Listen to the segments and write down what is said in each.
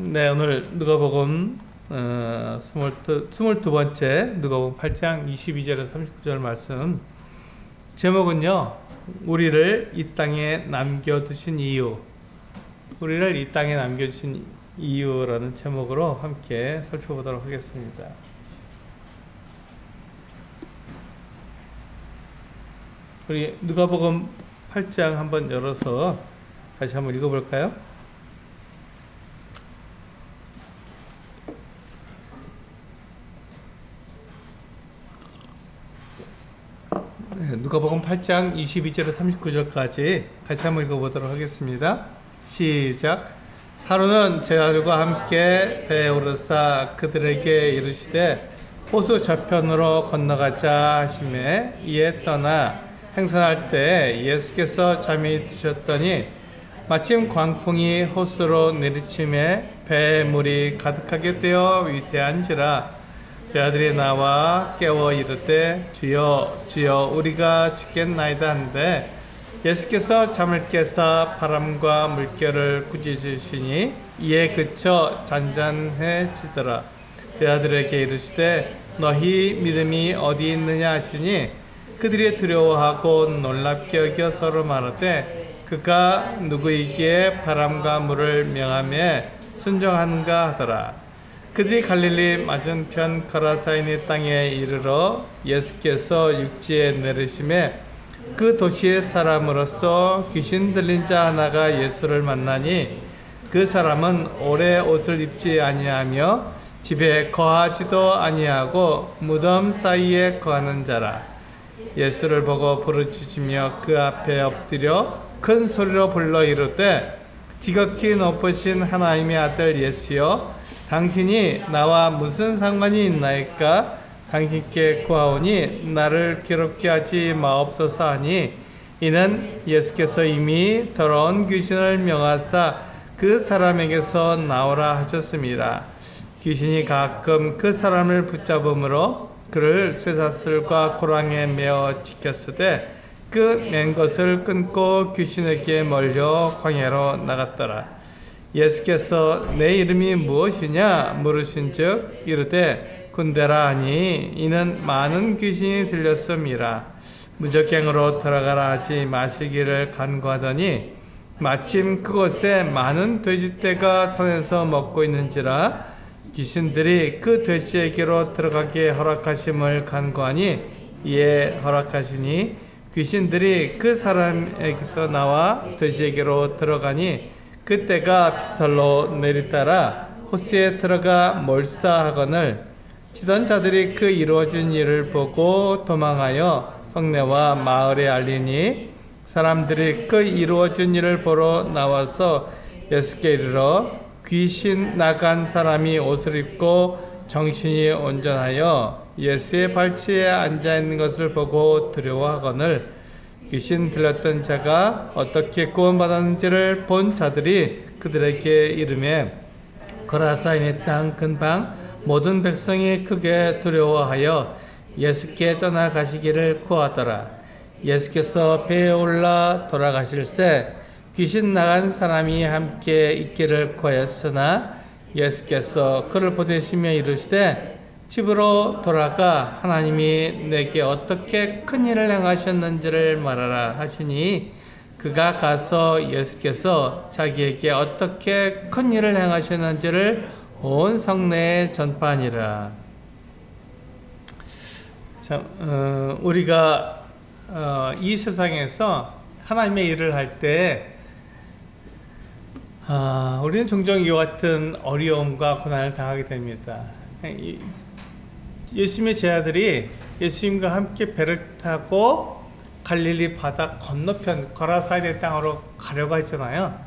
네, 오늘 누가복음 22번째 누가복음 8장 22절에서 39절 말씀. 제목은요, 우리를 이 땅에 남겨두신 이유, 우리를 이 땅에 남겨주신 이유라는 제목으로 함께 살펴보도록 하겠습니다. 우리 누가복음 8장 한번 열어서 다시 한번 읽어볼까요? 누가복음 8장 22절에서 39절까지 같이 한번 읽어보도록 하겠습니다. 시작. 하루는 제자들과 함께 배에 오르사 그들에게 이르시되 호수 저편으로 건너가자 하시매 이에 떠나 행선할 때 예수께서 잠이 드셨더니 마침 광풍이 호수로 내리침에 배에 물이 가득하게 되어 위태한지라 제자들이 나와 깨워 이르되 주여 주여 우리가 죽겠나이다 하는데 예수께서 잠을 깨사 바람과 물결을 꾸짖으시니 이에 그쳐 잔잔해지더라. 제자들에게 이르시되 너희 믿음이 어디 있느냐 하시니 그들이 두려워하고 놀랍게 여겨 서로 말하되 그가 누구이기에 바람과 물을 명하며 순종하는가 하더라. 그들이 갈릴리 맞은편 거라사인의 땅에 이르러 예수께서 육지에 내리심에 그 도시의 사람으로서 귀신 들린 자 하나가 예수를 만나니 그 사람은 오래 옷을 입지 아니하며 집에 거하지도 아니하고 무덤 사이에 거하는 자라. 예수를 보고 부르짖으며 그 앞에 엎드려 큰 소리로 불러 이르되 지극히 높으신 하나님의 아들 예수여 당신이 나와 무슨 상관이 있나이까? 당신께 구하오니 나를 괴롭게 하지 마옵소서 하니 이는 예수께서 이미 더러운 귀신을 명하사 그 사람에게서 나오라 하셨습니다. 귀신이 가끔 그 사람을 붙잡음으로 그를 쇠사슬과 고랑에 메어 지켰으되 그 맨 것을 끊고 귀신에게 몰려 광야로 나갔더라. 예수께서 내 이름이 무엇이냐 물으신즉 이르되 군대라 하니 이는 많은 귀신이 들렸음이라. 무적갱으로 들어가라 하지 마시기를 간구하더니 마침 그곳에 많은 돼지떼가 산에서 먹고 있는지라 귀신들이 그 돼지에게로 들어가게 허락하심을 간구하니 이에 허락하시니 귀신들이 그 사람에게서 나와 돼지에게로 들어가니 그때가 비탈로 내리따라 호수에 들어가 몰사하거늘 치던 자들이 그 이루어진 일을 보고 도망하여 성내와 마을에 알리니 사람들이 그 이루어진 일을 보러 나와서 예수께 이르러 귀신 나간 사람이 옷을 입고 정신이 온전하여 예수의 발치에 앉아있는 것을 보고 두려워하거늘 귀신 들렸던 자가 어떻게 구원받았는지를 본 자들이 그들에게 이르매 거라사인의 땅 근방 모든 백성이 크게 두려워하여 예수께 떠나가시기를 구하더라. 예수께서 배에 올라 돌아가실새 귀신 나간 사람이 함께 있기를 구하였으나 예수께서 그를 보내시며 이르시되 집으로 돌아가 하나님이 내게 어떻게 큰 일을 행하셨는지를 말하라 하시니 그가 가서 예수께서 자기에게 어떻게 큰 일을 행하셨는지를 온 성내에 전파하니라. 참, 우리가 이 세상에서 하나님의 일을 할 때 우리는 종종 이와 같은 어려움과 고난을 당하게 됩니다. 예수님의 제자들이 예수님과 함께 배를 타고 갈릴리 바다 건너편 거라사인의 땅으로 가려고 했잖아요.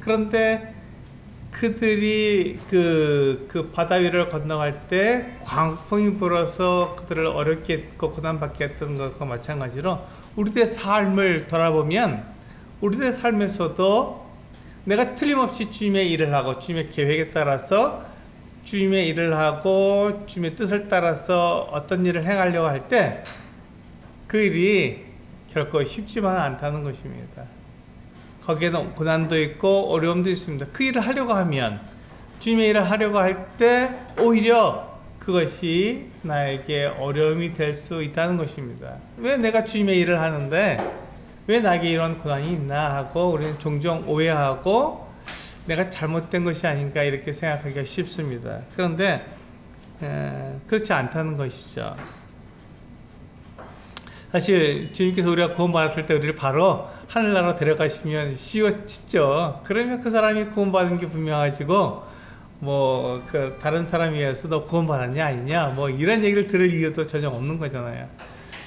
그런데 그들이 그 바다 위를 건너갈 때 광풍이 불어서 그들을 어렵게 했고 고난받게 했던 것과 마찬가지로 우리들의 삶을 돌아보면 우리들의 삶에서도 내가 틀림없이 주님의 일을 하고 주님의 계획에 따라서 주님의 일을 하고 주님의 뜻을 따라서 어떤 일을 행하려고 할 때 그 일이 결코 쉽지만 않다는 것입니다. 거기에는 고난도 있고 어려움도 있습니다. 그 일을 하려고 하면 주님의 일을 하려고 할 때 오히려 그것이 나에게 어려움이 될 수 있다는 것입니다. 왜 내가 주님의 일을 하는데 왜 나에게 이런 고난이 있나 하고 우리는 종종 오해하고 내가 잘못된 것이 아닌가 이렇게 생각하기가 쉽습니다. 그런데 그렇지 않다는 것이죠. 사실 주님께서 우리가 구원받았을 때 우리를 바로 하늘나라로 데려가시면 쉽죠. 그러면 그 사람이 구원받은 게 분명하지고 뭐 그 다른 사람에 의해서 너 구원받았냐 아니냐 뭐 이런 얘기를 들을 이유도 전혀 없는 거잖아요.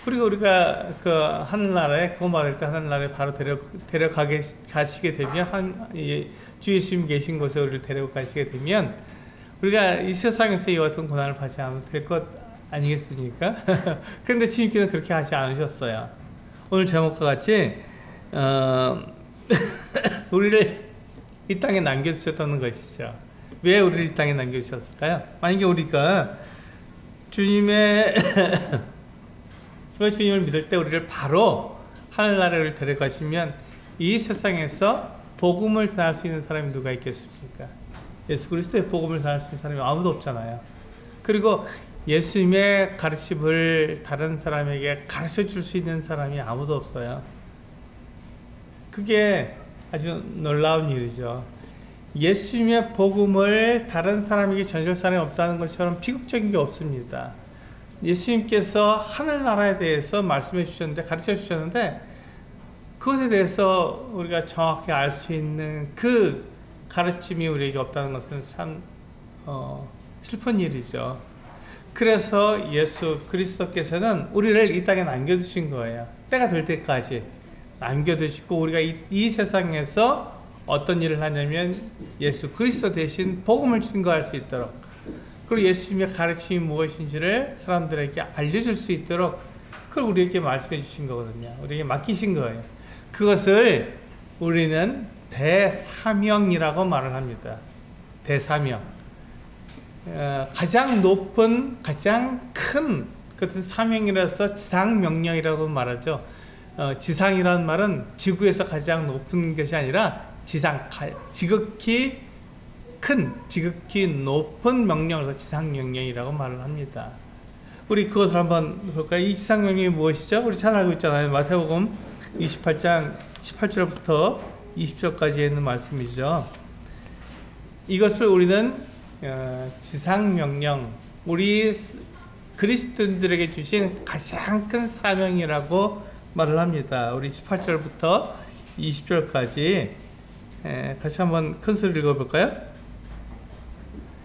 그리고 우리가 그 하늘나라에 구원받을 때 하늘나라에 바로 가시게 되면 주 예수님 계신 곳에 우리를 데려가시게 되면 우리가 이 세상에서 이와 같은 고난을 받지 않아도 될 것 아니겠습니까? 그런데 주님께서는 그렇게 하지 않으셨어요. 오늘 제목과 같이 우리를 이 땅에 남겨주셨다는 것이죠. 왜 우리를 이 땅에 남겨주셨을까요? 만약에 우리가 주님을 믿을 때 우리를 바로 하늘나라를 데려가시면 이 세상에서 복음을 전할 수 있는 사람이 누가 있겠습니까? 예수 그리스도의 복음을 전할 수 있는 사람이 아무도 없잖아요. 그리고 예수님의 가르침을 다른 사람에게 가르쳐 줄 수 있는 사람이 아무도 없어요. 그게 아주 놀라운 일이죠. 예수님의 복음을 다른 사람에게 전할 사람이 없다는 것처럼 비극적인 게 없습니다. 예수님께서 하늘나라에 대해서 말씀해 주셨는데, 가르쳐 주셨는데, 그것에 대해서 우리가 정확히 알 수 있는 그 가르침이 우리에게 없다는 것은 참 슬픈 일이죠. 그래서 예수 그리스도께서는 우리를 이 땅에 남겨두신 거예요. 때가 될 때까지 남겨두시고 우리가 이 세상에서 어떤 일을 하냐면 예수 그리스도 대신 복음을 증거할 수 있도록, 그리고 예수님의 가르침이 무엇인지를 사람들에게 알려줄 수 있도록 그걸 우리에게 말씀해 주신 거거든요. 우리에게 맡기신 거예요. 그것을 우리는 대사명이라고 말을 합니다. 대사명. 가장 높은, 가장 큰 그것은 사명이라서 지상명령이라고 말하죠. 지상이라는 말은 지구에서 가장 높은 것이 아니라 지극히 큰, 지극히 높은 명령을 지상명령이라고 말을 합니다. 우리 그것을 한번 볼까요? 이 지상명령이 무엇이죠? 우리 잘 알고 있잖아요. 마태복음 28장 18절부터 20절까지 있는 말씀이죠. 이것을 우리는 지상명령, 우리 그리스도인들에게 주신 가장 큰 사명이라고 말을 합니다. 우리 18절부터 20절까지 같이 한번 큰 소리로 읽어볼까요?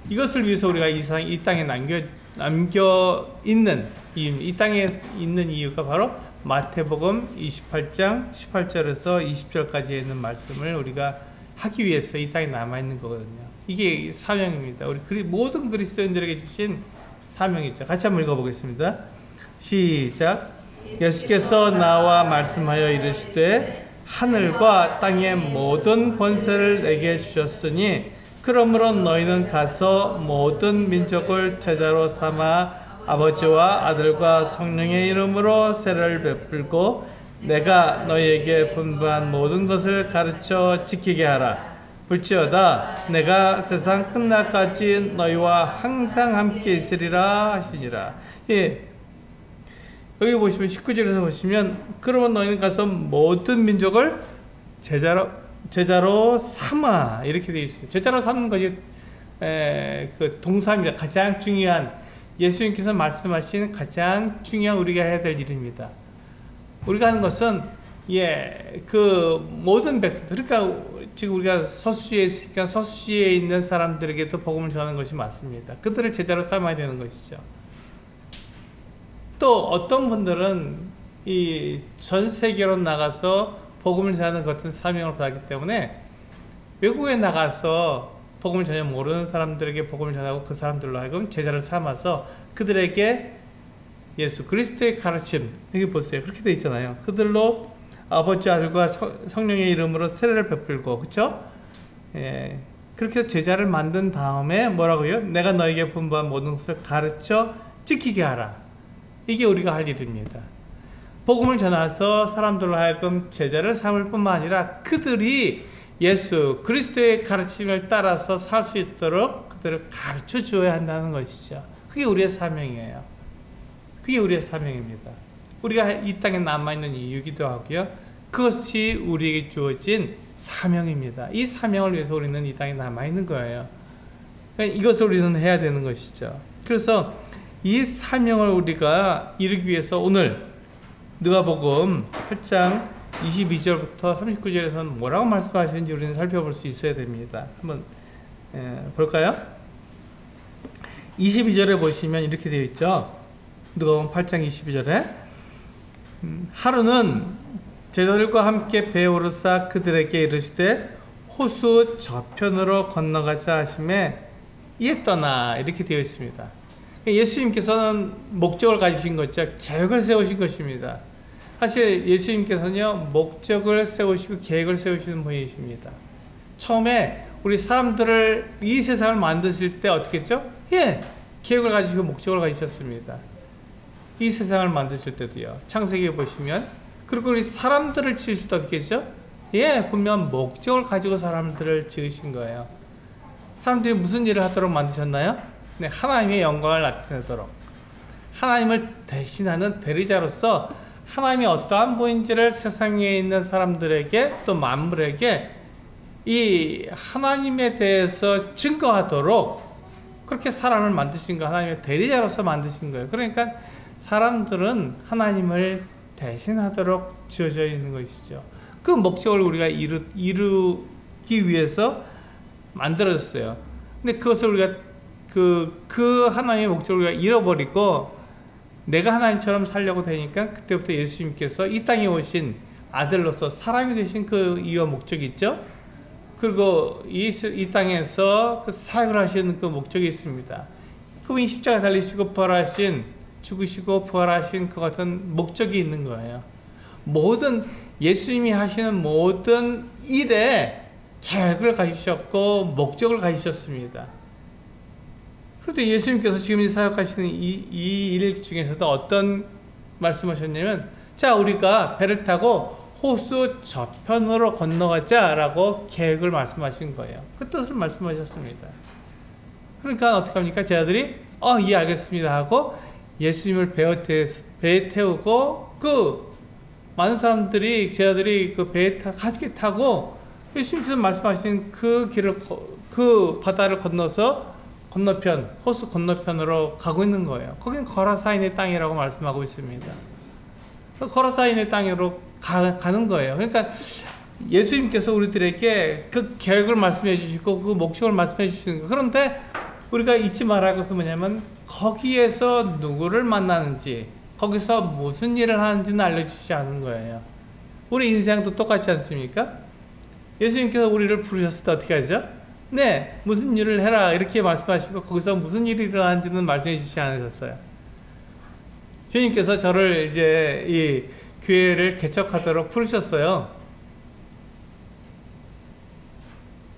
이것을 위해서 우리가 이 땅에 남겨 있는 이유, 이 땅에 있는 이유가 바로 마태복음 28장 18절에서 20절까지 있는 말씀을 우리가 하기 위해서 이 땅에 남아있는 거거든요. 이게 사명입니다. 우리 모든 그리스도인들에게 주신 사명이죠. 같이 한번 읽어보겠습니다. 시작. 예수께서 나와 말씀하여 이르시되 하늘과 땅의 모든 권세를 내게 주셨으니 그러므로 너희는 가서 모든 민족을 제자로 삼아 아버지와 아들과 성령의 이름으로 세례를 베풀고 내가 너희에게 분부한 모든 것을 가르쳐 지키게 하라. 볼지어다 내가 세상 끝날까지 너희와 항상 함께 있으리라 하시니라. 예. 여기 보시면 19절에서 보시면 그러면 너희는 가서 모든 민족을 제자로 삼아 이렇게 되어 있어요. 제자로 삼는 것이 그 동사입니다. 가장 중요한, 예수님께서 말씀하신 가장 중요한 우리가 해야 될 일입니다. 우리가 하는 것은 그 모든 백성들, 그러니까 지금 우리가 서수지에 있으니까 서수지에 있는 사람들에게도 복음을 전하는 것이 맞습니다. 그들을 제자로 삼아야 되는 것이죠. 또 어떤 분들은 이 전 세계로 나가서 복음을 전하는 같은 사명을 받았기 때문에 외국에 나가서 복음을 전혀 모르는 사람들에게 복음을 전하고 그 사람들로 하여금 제자를 삼아서 그들에게 예수 그리스도의 가르침, 여기 보세요. 그렇게 되어 있잖아요. 그들로 아버지 아들과 성령의 이름으로 세례를 베풀고, 그렇죠? 예, 그렇게 해서 제자를 만든 다음에 뭐라고요? 내가 너에게 분부한 모든 것을 가르쳐 지키게 하라. 이게 우리가 할 일입니다. 복음을 전해서 사람들로 하여금 제자를 삼을 뿐만 아니라 그들이 예수 그리스도의 가르침을 따라서 살 수 있도록 그들을 가르쳐 줘야 한다는 것이죠. 그게 우리의 사명이에요. 그게 우리의 사명입니다. 우리가 이 땅에 남아있는 이유기도 하고요. 그것이 우리에게 주어진 사명입니다. 이 사명을 위해서 우리는 이 땅에 남아있는 거예요. 그러니까 이것을 우리는 해야 되는 것이죠. 그래서 이 사명을 우리가 이루기 위해서 오늘 누가복음 8장 22절부터 39절에서는 뭐라고 말씀하시는지 우리는 살펴볼 수 있어야 됩니다. 한번 볼까요? 22절에 보시면 이렇게 되어 있죠. 누가복음 8장 22절에 하루는 제자들과 함께 배에 오르사 그들에게 이르시되 호수 저편으로 건너가자 하심에 이에 떠나 이렇게 되어 있습니다. 예수님께서는 목적을 가지신 거죠. 계획을 세우신 것입니다. 사실 예수님께서는요, 목적을 세우시고 계획을 세우시는 분이십니다. 처음에 우리 사람들을 이 세상을 만드실 때 어떻게 했죠? 예, 계획을 가지시고 목적을 가지셨습니다. 이 세상을 만드실 때도요. 창세기에 보시면 그리고 우리 사람들을 지으실 때 어떻게 했죠? 예, 분명 목적을 가지고 사람들을 지으신 거예요. 사람들이 무슨 일을 하도록 만드셨나요? 네, 하나님의 영광을 나타내도록 하나님을 대신하는 대리자로서 하나님이 어떠한 분인지를 세상에 있는 사람들에게 또 만물에게 이 하나님에 대해서 증거하도록 그렇게 사람을 만드신 거, 하나님의 대리자로서 만드신 거예요. 그러니까 사람들은 하나님을 대신하도록 지어져 있는 것이죠. 그 목적을 우리가 이루기 위해서 만들어졌어요. 근데 그것을 우리가 그 하나님의 목적을 우리가 잃어버리고 내가 하나님처럼 살려고 되니까 그때부터 예수님께서 이 땅에 오신 아들로서 사람이 되신 그 이유와 목적이 있죠. 그리고 이 땅에서 그 사역을 하시는 그 목적이 있습니다. 그분이 십자가에 달리시고 부활하신, 죽으시고 부활하신 그 같은 목적이 있는 거예요. 모든 예수님이 하시는 모든 일에 계획을 가지셨고 목적을 가지셨습니다. 그런데 예수님께서 지금 이 사역하시는 이 일 중에서도 어떤 말씀하셨냐면, 자, 우리가 배를 타고 호수 저편으로 건너가자 라고 계획을 말씀하신 거예요. 그 뜻을 말씀하셨습니다. 그러니까 어떻게 합니까? 제자들이 예, 알겠습니다 하고 예수님을 배에 태우고 그 많은 사람들이, 제자들이 그 배에 함께 타고 예수님께서 말씀하신 그 길을, 그 바다를 건너서 건너편, 호수 건너편으로 가고 있는 거예요. 거긴 거라사인의 땅이라고 말씀하고 있습니다. 거라사인의 땅으로 가는 거예요. 그러니까 예수님께서 우리들에게 그 계획을 말씀해 주시고 그 목적을 말씀해 주시는 거예요. 그런데 우리가 잊지 말아야 할 것은 뭐냐면 거기에서 누구를 만나는지, 거기서 무슨 일을 하는지는 알려주시지 않은 거예요. 우리 인생도 똑같지 않습니까? 예수님께서 우리를 부르셨을 때 어떻게 하죠? 네, 무슨 일을 해라 이렇게 말씀하시고 거기서 무슨 일이 일어나는지는 말씀해 주시지 않으셨어요. 주님께서 저를 이제 이 교회를 개척하도록 부르셨어요.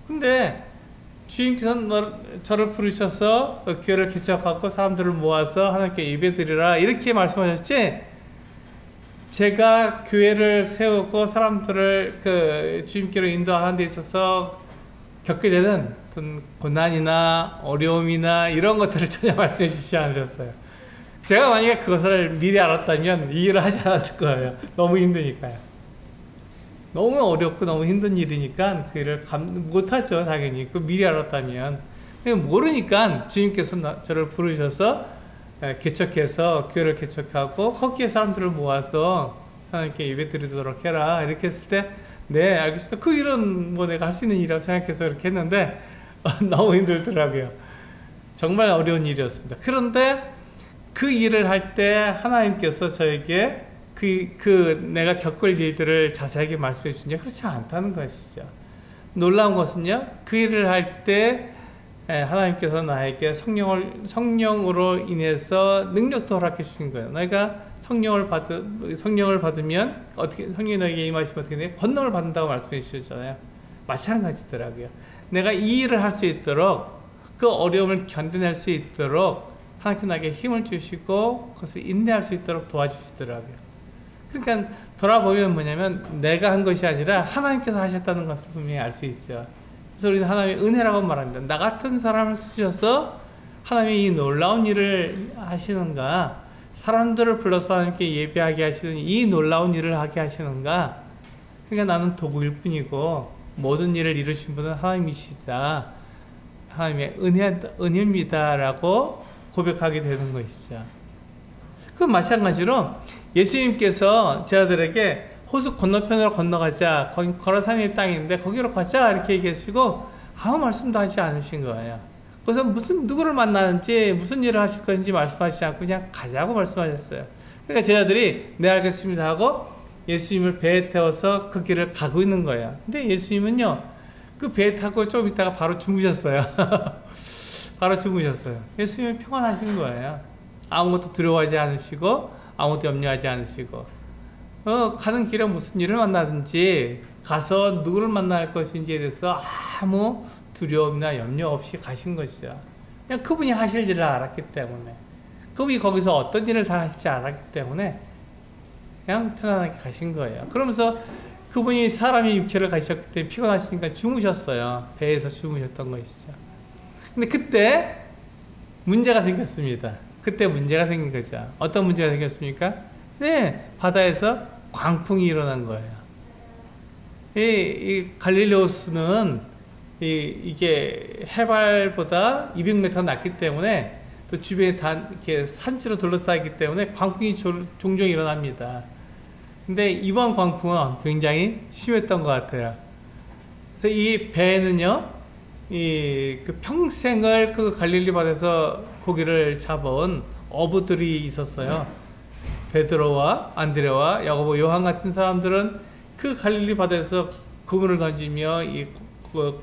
근데 주님께서 저를 부르셔서 교회를 개척하고 사람들을 모아서 하나님께 예배드리라 이렇게 말씀하셨지, 제가 교회를 세우고 사람들을 주님께로 인도하는 데 있어서 겪게 되는 어떤 고난이나 어려움이나 이런 것들을 전혀 말씀해 주시지 않으셨어요. 제가 만약에 그것을 미리 알았다면 이 일을 하지 않았을 거예요. 너무 힘드니까요. 너무 어렵고 너무 힘든 일이니까 그 일을 못하죠, 당연히. 그 미리 알았다면. 모르니까 주님께서 저를 부르셔서 개척해서 교회를 개척하고 거기에 사람들을 모아서 하나님께 예배 드리도록 해라 이렇게 했을 때, 네, 알겠습니다. 그 일은 뭐 내가 할 수 있는 일이라고 생각해서 그렇게 했는데 너무 힘들더라고요. 정말 어려운 일이었습니다. 그런데 그 일을 할 때 하나님께서 저에게 내가 겪을 일들을 자세하게 말씀해 주시냐? 그렇지 않다는 것이죠. 놀라운 것은요, 그 일을 할 때 하나님께서 나에게 성령으로 인해서 능력도 허락해 주신 거예요. 내가 성령을 받으면 어떻게, 성령이 너에게 임하시면 어떻게 돼요? 권능을 받는다고 말씀해 주셨잖아요. 마찬가지더라고요. 내가 이 일을 할 수 있도록, 그 어려움을 견뎌낼 수 있도록 하나님께 나에게 힘을 주시고 그것을 인내할 수 있도록 도와주시더라고요. 그러니까 돌아보면 뭐냐면 내가 한 것이 아니라 하나님께서 하셨다는 것을 분명히 알 수 있죠. 그래서 우리는 하나님의 은혜라고 말합니다. 나 같은 사람을 쓰셔서 하나님이 이 놀라운 일을 하시는가, 사람들을 불러서 하나님께 예배하게 하시는 이 놀라운 일을 하게 하시는가. 그러니까 나는 도구일 뿐이고 모든 일을 이루신 분은 하나님이시다, 하나님의 은혜입니다 라고 고백하게 되는 것이죠. 그 마찬가지로 예수님께서 제자들에게 호수 건너편으로 건너가자, 거기 거라사니의 땅인데 거기로 가자 이렇게 얘기하시고 아무 말씀도 하지 않으신 거예요. 그래서 누구를 만나는지 무슨 일을 하실 건지 말씀하시지 않고 그냥 가자고 말씀하셨어요. 그러니까 제자들이 네 알겠습니다 하고 예수님을 배에 태워서 그 길을 가고 있는 거예요. 근데 예수님은요, 그 배에 타고 좀 있다가 바로 주무셨어요. 바로 주무셨어요. 예수님은 평안하신 거예요. 아무것도 두려워하지 않으시고 아무것도 염려하지 않으시고 가는 길에 무슨 일을 만나든지 가서 누구를 만날 것인지에 대해서 아무 두려움이나 염려 없이 가신 것이죠. 그냥 그분이 하실 일을 알았기 때문에, 그분이 거기서 어떤 일을 다 하실지 알았기 때문에 그냥 편안하게 가신 거예요. 그러면서 그분이 사람의 육체를 가지셨기 때문에 피곤하시니까 주무셨어요. 배에서 주무셨던 것이죠. 근데 그때 문제가 생겼습니다. 그때 문제가 생긴 거죠. 어떤 문제가 생겼습니까? 네, 바다에서 광풍이 일어난 거예요. 이 갈릴리 호수는 이게 해발보다 200m 낮기 때문에 또 주변에 다 이렇게 산지로 둘러싸이기 때문에 광풍이 종종 일어납니다. 근데 이번 광풍은 굉장히 심했던 것 같아요. 그래서 이 배는요, 그 평생을 그 갈릴리 바다에서 고기를 잡아온 어부들이 있었어요. 베드로와 안드레와 야고보, 요한 같은 사람들은 그 갈릴리 바다에서 그물을 던지며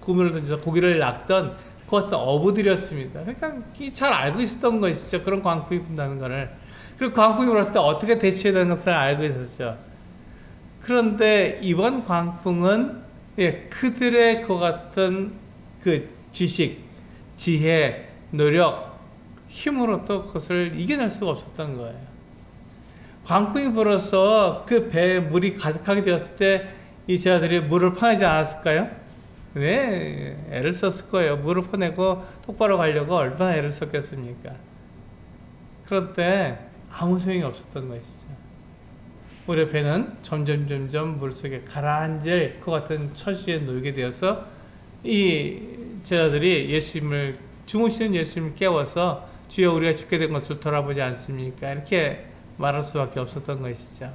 그물을 던져서 고기를 낚던 그 어떤 어부들이었습니다. 그러니까 잘 알고 있었던 것이죠. 그런 광풍이 분다는 것을. 그리고 광풍이 불었을 때 어떻게 대처해야 되는 것을 알고 있었죠. 그런데 이번 광풍은 그들의 그 같은 그 지식, 지혜, 노력, 힘으로 또 그것을 이겨낼 수가 없었던 거예요. 광풍이 불어서 그 배에 물이 가득하게 되었을 때 이 제자들이 물을 퍼내지 않았을까요? 네, 애를 썼을 거예요. 물을 퍼내고 똑바로 가려고 얼마나 애를 썼겠습니까? 그런데 아무 소용이 없었던 것이죠. 우리 배는 점점 물속에 가라앉을 그 같은 처지에 놓이게 되어서 이 제자들이 주무시는 예수님을 깨워서 주여 우리가 죽게 된 것을 돌아보지 않습니까? 이렇게 말할 수밖에 없었던 것이죠.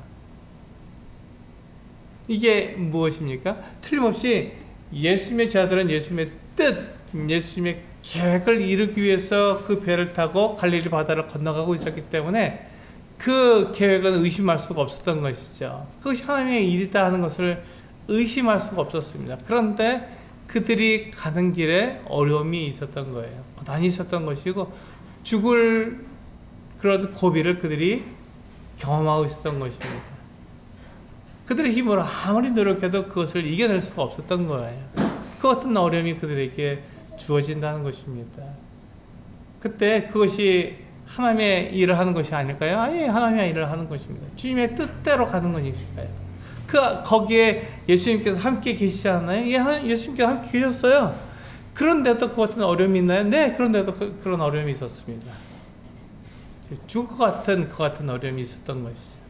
이게 무엇입니까? 틀림없이 예수님의 제자들은 예수님의 뜻, 예수님의 계획을 이루기 위해서 그 배를 타고 갈릴리 바다를 건너가고 있었기 때문에 그 계획은 의심할 수가 없었던 것이죠. 그것이 하나님의 일이다 하는 것을 의심할 수가 없었습니다. 그런데 그들이 가는 길에 어려움이 있었던 거예요. 고난이 있었던 것이고 죽을 그런 고비를 그들이 경험하고 있었던 것입니다. 그들의 힘으로 아무리 노력해도 그것을 이겨낼 수가 없었던 거예요. 그 어떤 어려움이 그들에게 주어진다는 것입니다. 그때 그것이 하나님의 일을 하는 것이 아닐까요? 아니, 하나님의 일을 하는 것입니다. 주님의 뜻대로 가는 것이니까요. 거기에 예수님께서 함께 계시지 않나요? 예수님께서 함께 계셨어요. 그런데도 그 같은 어려움이 있나요? 네, 그런데도 그런 어려움이 있었습니다. 죽을 것 같은 어려움이 있었던 것이죠.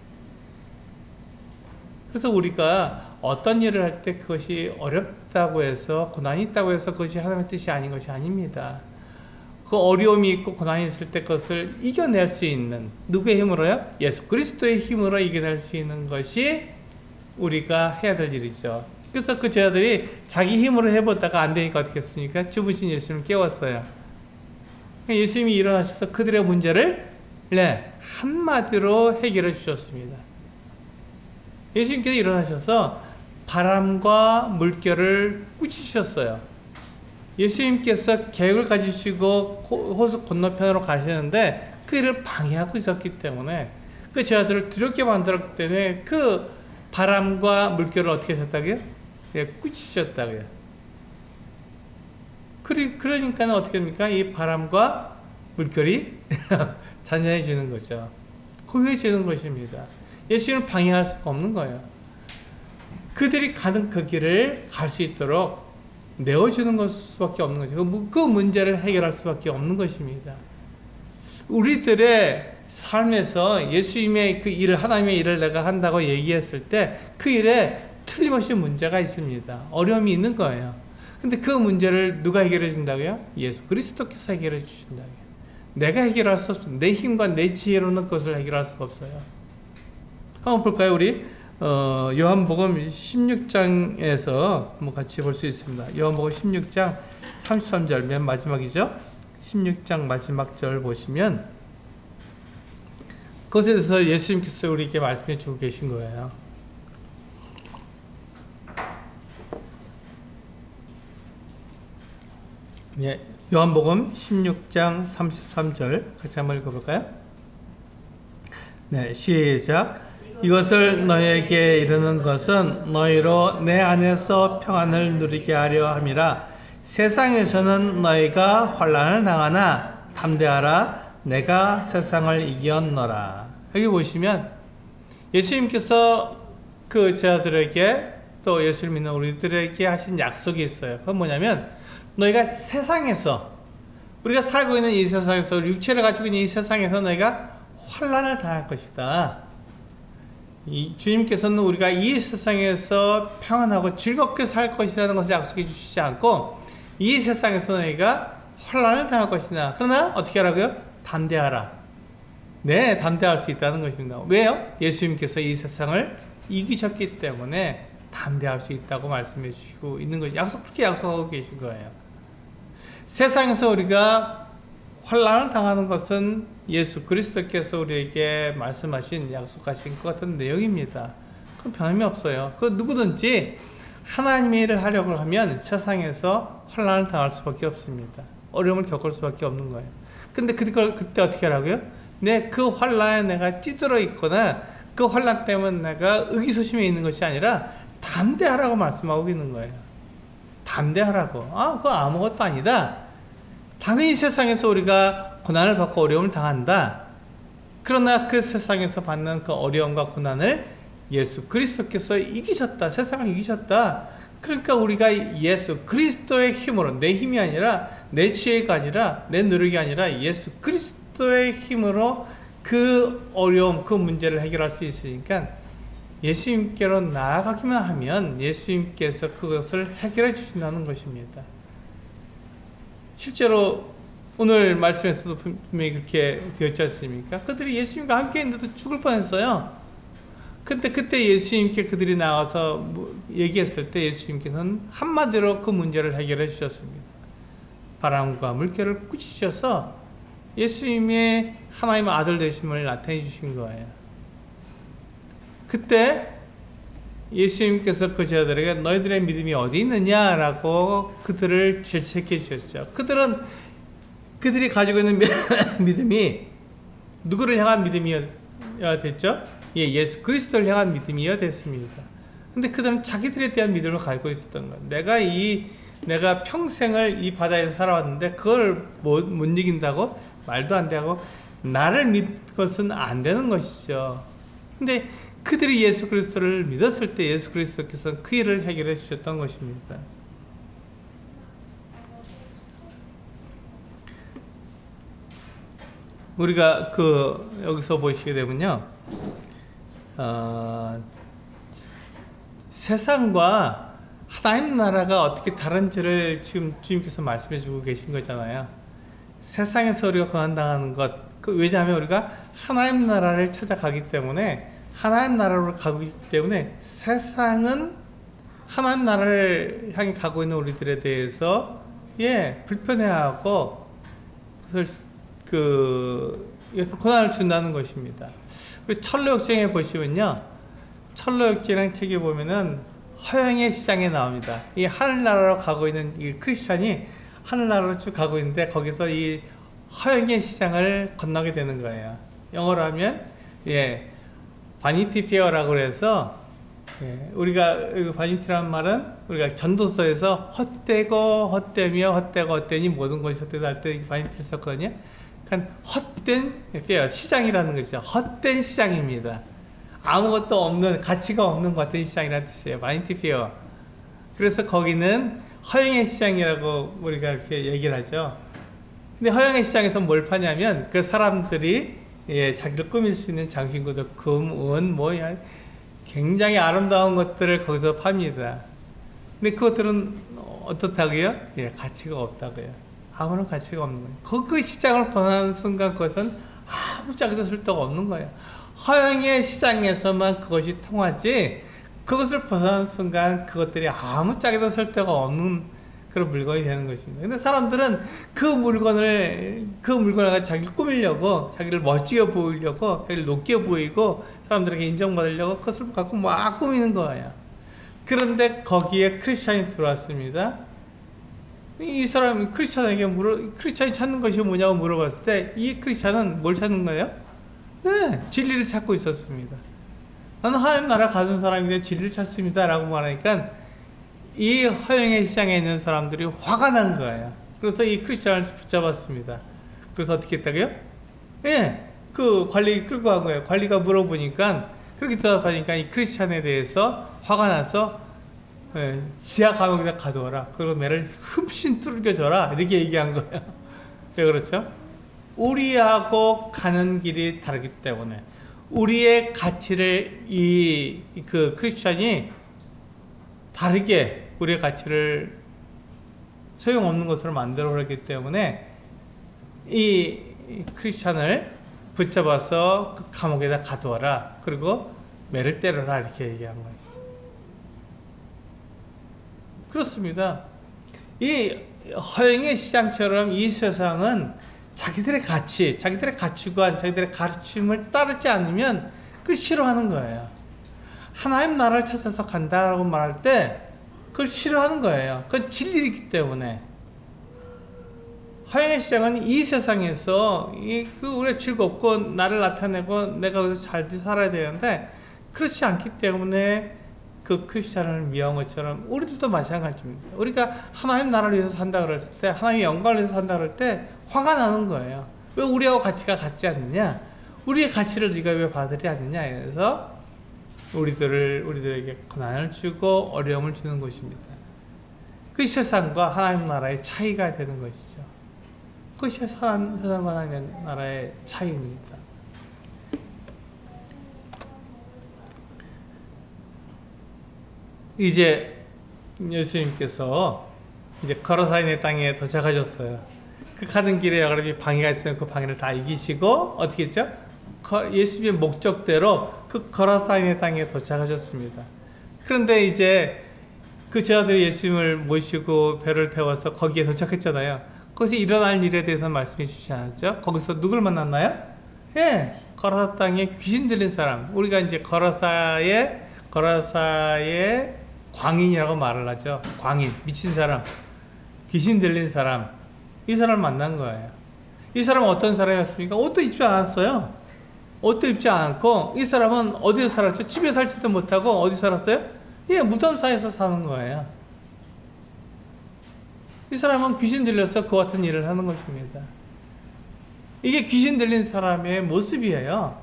그래서 우리가 어떤 일을 할 때 그것이 어렵다고 해서, 고난이 있다고 해서 그것이 하나님의 뜻이 아닌 것이 아닙니다. 그 어려움이 있고 고난이 있을 때 그것을 이겨낼 수 있는, 누구의 힘으로요? 예수 그리스도의 힘으로 이겨낼 수 있는 것이 우리가 해야 될 일이죠. 그래서 그 제자들이 자기 힘으로 해보다가 안 되니까 어떻게 했습니까? 주무신 예수님을 깨웠어요. 예수님이 일어나셔서 그들의 문제를 한마디로 해결해 주셨습니다. 예수님께서 일어나셔서 바람과 물결을 꾸짖으셨어요. 예수님께서 계획을 가지시고 호수 건너편으로 가시는데 그 일을 방해하고 있었기 때문에, 그 제자들을 두렵게 만들었기 때문에 그 바람과 물결을 어떻게 하셨다고요? 꾸짖으셨다고요. 그러니까 어떻게 됩니까? 이 바람과 물결이 잔잔해지는 거죠. 고요해지는 것입니다. 예수님을 방해할 수가 없는 거예요. 그들이 가는 그 길을 갈 수 있도록 내어주는 것 수밖에 없는 거죠. 그 문제를 해결할 수밖에 없는 것입니다. 우리들의 삶에서 예수님의 그 일을, 하나님의 일을 내가 한다고 얘기했을 때 그 일에 틀림없이 문제가 있습니다. 어려움이 있는 거예요. 근데 그 문제를 누가 해결해 준다고요? 예수 그리스도께서 해결해 주신다고요. 내가 해결할 수 없어요. 내 힘과 내 지혜로는 그것을 해결할 수가 없어요. 한번 볼까요? 우리 요한복음 16장에서 한번 같이 볼 수 있습니다. 요한복음 16장 33절 맨 마지막이죠. 16장 마지막 절 보시면 그것에 대해서 예수님께서 우리에게 말씀해 주고 계신 거예요. 예, 요한복음 16장 33절 같이 한번 읽어볼까요? 네, 시작. 이것을 너희에게 이르는 것은 너희로 내 안에서 평안을 누리게 하려 함이라. 세상에서는 너희가 환난을 당하나 담대하라. 내가 세상을 이겼노라. 여기 보시면 예수님께서 그 제자들에게 또 예수를 믿는 우리들에게 하신 약속이 있어요. 그건 뭐냐면 너희가 세상에서, 우리가 살고 있는 이 세상에서, 육체를 가지고 있는 이 세상에서 너희가 환난을 당할 것이다. 이 주님께서는 우리가 이 세상에서 평안하고 즐겁게 살 것이라는 것을 약속해 주시지 않고 이 세상에서 너희가 환난을 당할 것이다. 그러나 어떻게 하라고요? 담대하라. 네, 담대할 수 있다는 것입니다. 왜요? 예수님께서 이 세상을 이기셨기 때문에 담대할 수 있다고 말씀해 주시고 있는 거예요. 그렇게 약속하고 계신 거예요. 세상에서 우리가 환난을 당하는 것은 예수 그리스도께서 우리에게 말씀하신, 약속하신 것 같은 내용입니다. 그건 변함이 없어요. 그 누구든지 하나님의 일을 하려고 하면 세상에서 환난을 당할 수밖에 없습니다. 어려움을 겪을 수밖에 없는 거예요. 근데 그때 어떻게 하라고요? 그 환난에 내가 찌들어 있거나 그 환난 때문에 내가 의기소침해 있는 것이 아니라 담대하라고 말씀하고 있는 거예요. 담대하라고. 그거 아무것도 아니다. 당연히 세상에서 우리가 고난을 받고 어려움을 당한다. 그러나 그 세상에서 받는 그 어려움과 고난을 예수 그리스도께서 이기셨다. 세상을 이기셨다. 그러니까 우리가 예수 그리스도의 힘으로, 내 힘이 아니라 내 지혜가 아니라 내 노력이 아니라 예수 그리스도의 힘으로 그 어려움, 그 문제를 해결할 수 있으니까 예수님께로 나아가기만 하면 예수님께서 그것을 해결해 주신다는 것입니다. 실제로 오늘 말씀에서도 분명히 그렇게 되었지 않습니까? 그들이 예수님과 함께 있는데도 죽을 뻔했어요. 근데 그때 예수님께 그들이 나와서 얘기했을 때 예수님께서는 한마디로 그 문제를 해결해 주셨습니다. 바람과 물결을 꾸짖으셔서 예수님의 하나님의 아들 되심을 나타내 주신 거예요. 그때 예수님께서 그 제자들에게 너희들의 믿음이 어디 있느냐라고 그들을 질책해 주셨죠. 그들이 가지고 있는 믿음이 누구를 향한 믿음이어야 됐죠? 예수 그리스도를 향한 믿음이어야 됐습니다. 근데 그들은 자기들에 대한 믿음을 가지고 있었던 거예요. 내가 평생을 이 바다에서 살아왔는데 그걸 못 이긴다고? 말도 안 되고 나를 믿것은 안 되는 것이죠. 근데 그들이 예수 그리스도를 믿었을 때 예수 그리스도께서는 그 일을 해결해 주셨던 것입니다. 우리가 여기서 보시게 되면요, 세상과 하나님 나라가 어떻게 다른지를 지금 주님께서 말씀해 주고 계신 거잖아요. 세상에서 우리가 고난당하는 것, 왜냐하면 우리가 하나님 나라를 찾아가기 때문에, 하나님 나라로 가고 있기 때문에 세상은 하나님 나라를 향해 가고 있는 우리들에 대해서 불편해하고 그것을 고난을 준다는 것입니다. 우리 철로역정에 보시면요, 철로역정 책에 보면은 허영의 시장에 나옵니다. 이 하늘나라로 가고 있는 이 크리스찬이 하늘나라로 쭉 가고 있는데 거기서 이 허영의 시장을 건너게 되는 거예요. 영어로 하면 바니티 페어라고 해서, 우리가 바니티라는 말은 우리가 전도서에서 헛되고 헛되며 헛되고 헛되니 모든 것이 헛되다 할 때 바니티를 썼거든요. 그러니까 헛된 페어, 시장이라는 것이죠. 헛된 시장입니다. 아무것도 없는, 가치가 없는 것 같은 시장이라는 뜻이에요. 바니티 페어. 그래서 거기는 허영의 시장이라고 우리가 이렇게 얘기를 하죠. 근데 허영의 시장에서 뭘 파냐면 그 사람들이 자기를 꾸밀 수 있는 장신구들, 금, 은, 뭐야, 굉장히 아름다운 것들을 거기서 팝니다. 근데 그것들은 어떻다고요? 가치가 없다고요. 아무런 가치가 없는 거예요. 그 시장을 벗어나는 순간 그것은 아무 짝에도 쓸데가 없는 거예요. 허영의 시장에서만 그것이 통하지, 그것을 벗어나는 순간 그것들이 아무 짝에도 쓸데가 없는 그런 물건이 되는 것입니다. 근데 사람들은 그 물건을 자기를 꾸미려고, 자기를 멋지게 보이려고, 자기를 높게 보이고, 사람들에게 인정받으려고 그것을 갖고 막 꾸미는 거예요. 그런데 거기에 크리스찬이 들어왔습니다. 이 사람이 크리스찬이 찾는 것이 뭐냐고 물어봤을 때, 이 크리스찬은 뭘 찾는 거예요? 네, 진리를 찾고 있었습니다. 나는 하나님 나라 가는 사람인데 진리를 찾습니다 라고 말하니까 이 허영의 시장에 있는 사람들이 화가 난 거예요. 그래서 이 크리스찬을 붙잡았습니다. 그래서 어떻게 했다고요? 그 관리 끌고 간 거예요. 관리가 물어보니까, 그렇게 대답하니까 이 크리스찬에 대해서 화가 나서 지하 감옥에다 가두어라. 그리고 매를 흠씬 뚫겨줘라. 이렇게 얘기한 거예요. 왜 그렇죠? 우리하고 가는 길이 다르기 때문에, 우리의 가치를 그 크리스찬이 다르게 우리의 가치를 소용없는 것으로 만들어 버렸기 때문에 이 크리스찬을 붙잡아서 그 감옥에다 가두어라. 그리고 매를 때려라. 이렇게 얘기한 거예요. 그렇습니다. 이 허영의 시장처럼 이 세상은 자기들의 가치, 자기들의 가치관, 자기들의 가르침을 따르지 않으면 그걸 싫어하는 거예요. 하나님 나라를 찾아서 간다라고 말할 때 그걸 싫어하는 거예요. 그건 진리이기 때문에. 허영의 시장은 이 세상에서 우리가 즐겁고 나를 나타내고 내가 거기서 잘 살아야 되는데, 그렇지 않기 때문에 그 크리스찬을 미워한 것처럼 우리들도 마찬가지입니다. 우리가 하나님 나라를 위해서 산다 그럴 때, 하나님의 영광을 위해서 산다 그럴 때 화가 나는 거예요. 왜 우리하고 가치가 같지 않느냐? 우리의 가치를 네가 왜 받으려 하느냐? 그래서 우리들에게 고난을 주고 어려움을 주는 것입니다. 그 세상과 하나님 나라의 차이가 되는 것이죠. 그것이 세상과 하나님 나라의 차이입니다. 이제 예수님께서 이제 거라사인의 땅에 도착하셨어요. 그 가는 길에 여러 가지 방해가 있으면 그 방해를 다 이기시고 어떻게 했죠? 예수님의 목적대로 그 거라사인의 땅에 도착하셨습니다. 그런데 이제 그 제자들이 예수님을 모시고 배를 태워서 거기에 도착했잖아요. 거기서 일어날 일에 대해서 말씀해 주시지 않았죠? 거기서 누굴 만났나요? 거라사 땅에 귀신 들린 사람. 우리가 이제 거라사의 광인이라고 말을 하죠. 광인, 미친 사람, 귀신 들린 사람. 이 사람을 만난 거예요. 이 사람은 어떤 사람이었습니까? 옷도 입지 않았어요. 옷도 입지 않고, 이 사람은 어디서 살았죠? 집에 살지도 못하고 어디 살았어요? 무덤사에서 사는 거예요. 이 사람은 귀신 들려서 그 같은 일을 하는 것입니다. 이게 귀신 들린 사람의 모습이에요.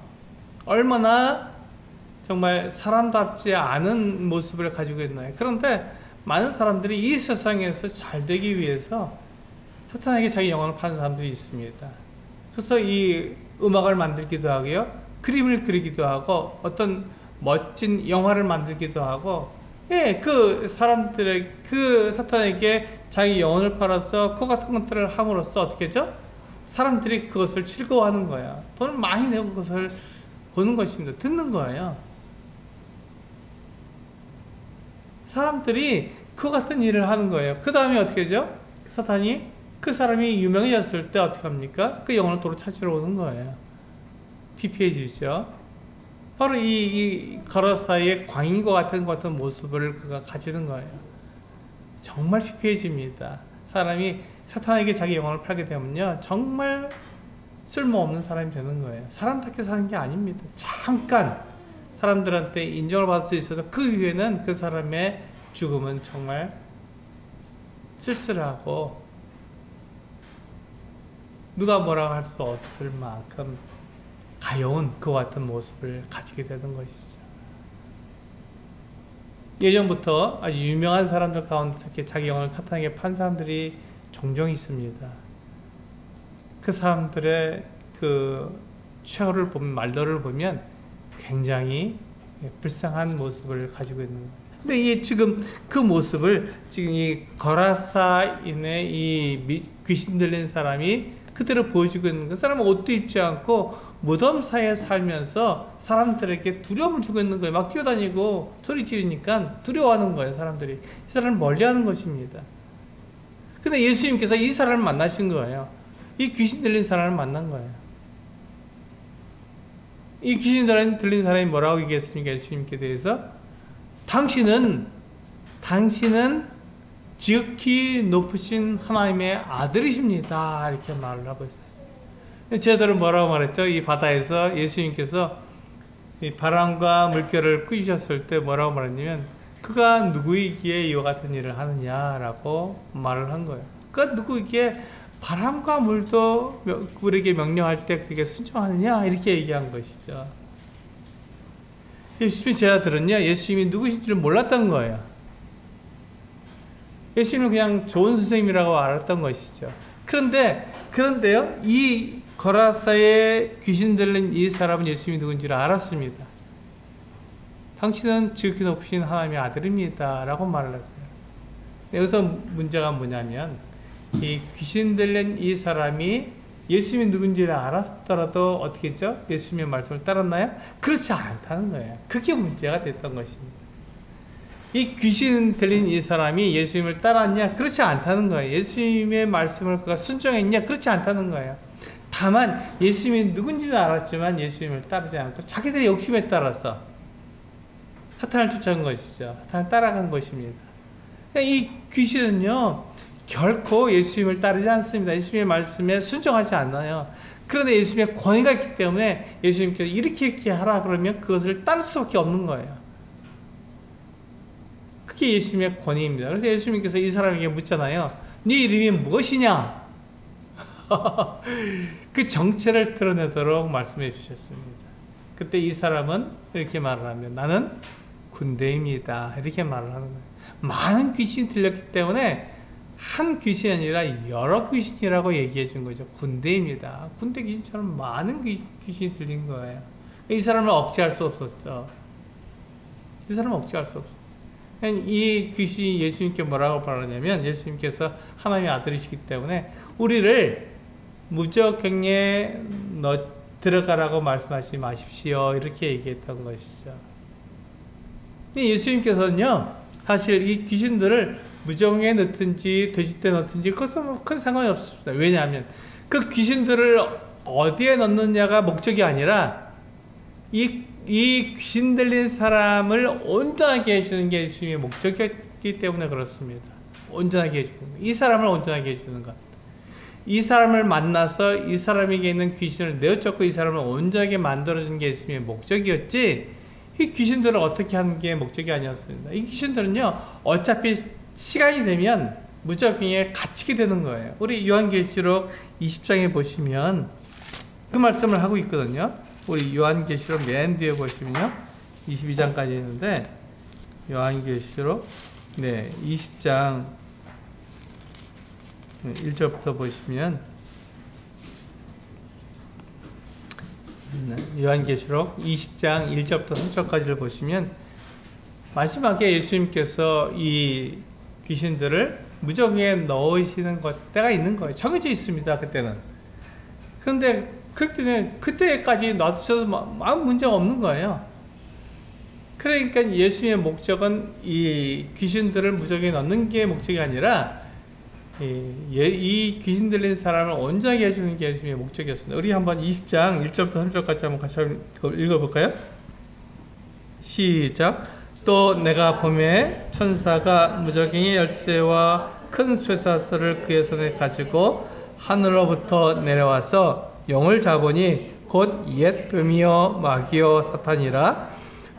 얼마나 정말 사람답지 않은 모습을 가지고 있나요? 그런데 많은 사람들이 이 세상에서 잘 되기 위해서 사탄에게 자기 영혼을 파는 사람들이 있습니다. 그래서 이 음악을 만들기도 하고요, 그림을 그리기도 하고, 어떤 멋진 영화를 만들기도 하고, 그 사람들의 그 사탄에게 자기 영혼을 팔아서 그 같은 것들을 함으로써 어떻게 하죠? 사람들이 그것을 즐거워하는 거예요. 돈을 많이 내고 그것을 보는 것입니다. 듣는 거예요. 사람들이 그 같은 일을 하는 거예요. 그 다음에 어떻게 하죠? 사탄이 그 사람이 유명해졌을 때 어떻게 합니까? 그 영혼을 도로 찾으러 오는 거예요. 피폐해지죠. 바로 이 거라사의 광인과 같은 모습을 그가 가지는 거예요. 정말 피폐해집니다. 사람이 사탄에게 자기 영혼을 팔게 되면요, 정말 쓸모없는 사람이 되는 거예요. 사람답게 사는 게 아닙니다. 잠깐 사람들한테 인정을 받을 수 있어도 그 이후에는 그 사람의 죽음은 정말 가여운 그와 같은 모습을 가지게 되는 것이죠. 예전부터 아주 유명한 사람들 가운데 특히 자기 영혼을 사탄에게 판 사람들이 종종 있습니다. 그 사람들의 그 최후를 보면, 말로를 보면 굉장히 불쌍한 모습을 가지고 있는 거예요. 근데 이 지금 그 모습을 지금 이 거라사인의 이 귀신 들린 사람이 그대로 보여주고 있는 거예요. 그 사람은 옷도 입지 않고 무덤 사이에 살면서 사람들에게 두려움을 주고 있는 거예요. 막 뛰어다니고 소리 지르니까 두려워하는 거예요. 사람들이. 이 사람을 멀리하는 것입니다. 근데 예수님께서 이 사람을 만나신 거예요. 이 귀신 들린 사람을 만난 거예요. 이 귀신 들린 사람이 뭐라고 얘기했습니까? 예수님께 대해서 당신은 지극히 높으신 하나님의 아들이십니다. 이렇게 말을 하고 있어요. 제자들은 뭐라고 말했죠? 이 바다에서 예수님께서 이 바람과 물결을 꾸짖으셨을 때 뭐라고 말했냐면 그가 누구이기에 이와 같은 일을 하느냐라고 말을 한 거예요. 그가 누구이기에 바람과 물도 우리에게 명령할 때 그게 순종하느냐 이렇게 얘기한 것이죠. 예수님의 제자들은요, 예수님이 누구신지를 몰랐던 거예요. 예수님은 그냥 좋은 선생님이라고 알았던 것이죠. 그런데요, 이 거라사에 귀신 들린 이 사람은 예수님이 누군지를 알았습니다. 당신은 지극히 높으신 하나님의 아들입니다. 라고 말을 했어요. 여기서 문제가 뭐냐면, 이 귀신 들린 이 사람이 예수님이 누군지를 알았더라도 어떻게 했죠? 예수님의 말씀을 따랐나요? 그렇지 않다는 거예요. 그게 문제가 됐던 것입니다. 이 귀신 들린 이 사람이 예수님을 따랐냐? 그렇지 않다는 거예요. 예수님의 말씀을 그가 순종했냐? 그렇지 않다는 거예요. 다만 예수님이 누군지는 알았지만 예수님을 따르지 않고 자기들의 욕심에 따라서 사탄을 쫓아간 것이죠. 사탄을 따라간 것입니다. 이 귀신은요, 결코 예수님을 따르지 않습니다. 예수님의 말씀에 순종하지 않아요. 그런데 예수님의 권위가 있기 때문에 예수님께서 이렇게 하라 그러면 그것을 따를 수밖에 없는 거예요. 그게 예수님의 권위입니다. 그래서 예수님께서 이 사람에게 묻잖아요. 네 이름이 무엇이냐? 그 정체를 드러내도록 말씀해 주셨습니다. 그때 이 사람은 이렇게 말을 하면 나는 군대입니다. 이렇게 말을 하는 거예요. 많은 귀신이 들렸기 때문에 한 귀신이 아니라 여러 귀신이라고 얘기해 준 거죠. 군대입니다. 군대 귀신처럼 많은 귀신이 들린 거예요. 이 사람을 억제할 수 없었죠. 이 사람은 억제할 수 없었어요. 이 귀신이 예수님께 뭐라고 말하냐면 예수님께서 하나님의 아들이시기 때문에 우리를 무저갱에 들어가라고 말씀하지 마십시오. 이렇게 얘기했던 것이죠. 예수님께서는요, 사실 이 귀신들을 무정에 넣든지 돼지떼 넣든지 그것은 큰 상관이 없습니다. 왜냐하면 그 귀신들을 어디에 넣느냐가 목적이 아니라 이 귀신 들린 사람을 온전하게 해주는 게 예수님의 목적이었기 때문에 그렇습니다. 온전하게 해주는 것. 이 사람을 온전하게 해주는 것. 이 사람을 만나서 이 사람에게 있는 귀신을 내어쫓고 이 사람을 온전하게 만들어주는 게 예수님의 목적이었지, 이 귀신들을 어떻게 하는 게 목적이 아니었습니다. 이 귀신들은요, 어차피 시간이 되면 무저갱에 갇히게 되는 거예요. 우리 요한계시록 20장에 보시면 그 말씀을 하고 있거든요. 우리 요한계시록 맨 뒤에 보시면요, 22장까지 있는데 요한계시록 20장 1절부터 보시면 요한계시록 20장 1절부터 3절까지를 보시면 마지막에 예수님께서 이 귀신들을 무저갱에 넣으시는 때가 있는 거예요. 정해져 있습니다. 그때는. 그런데 그렇기 때문에 그때까지 놔두셔도 아무 문제가 없는 거예요. 그러니까 예수님의 목적은 이 귀신들을 무저갱에 넣는 게 목적이 아니라 이 귀신 들린 사람을 온전하게 해주는 게 예수님의 목적이었습니다. 우리 한번 20장 1절부터 3절까지 한번 같이 읽어볼까요? 시작. 또 내가 보매 천사가 무저갱의 열쇠와 큰 쇠사슬을 그의 손에 가지고 하늘로부터 내려와서 영을 잡으니 곧 옛 뱀이요 마귀요 사탄이라.